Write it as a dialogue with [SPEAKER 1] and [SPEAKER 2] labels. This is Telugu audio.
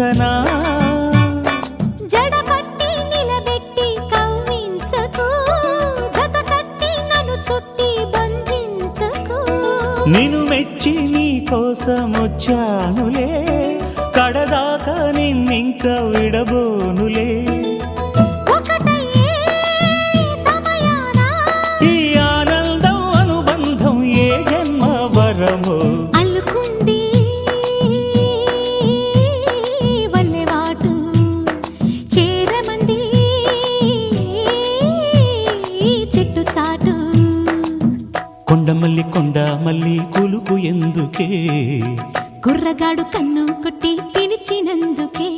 [SPEAKER 1] ఊహించనా
[SPEAKER 2] జడపట్టి నిలబెట్టి కవ్వించకు జత కట్టి నన్ను చుట్టి బంధించకు
[SPEAKER 1] నిన్ను మెచ్చి నీ కోసం వచ్చానులే కడదాకా నిన్నింక విడబోనులే ఈ ఆనందం అనుబంధం ఏ జన్మ వరమో
[SPEAKER 2] అల్లుకుంది వల్లెవాటు చేరమంది చెట్టు చాటు
[SPEAKER 1] కొండ మల్లి కులుకు ఎందుకే
[SPEAKER 2] కుర్రగాడు కన్ను కొట్టి పిలిచినందుకే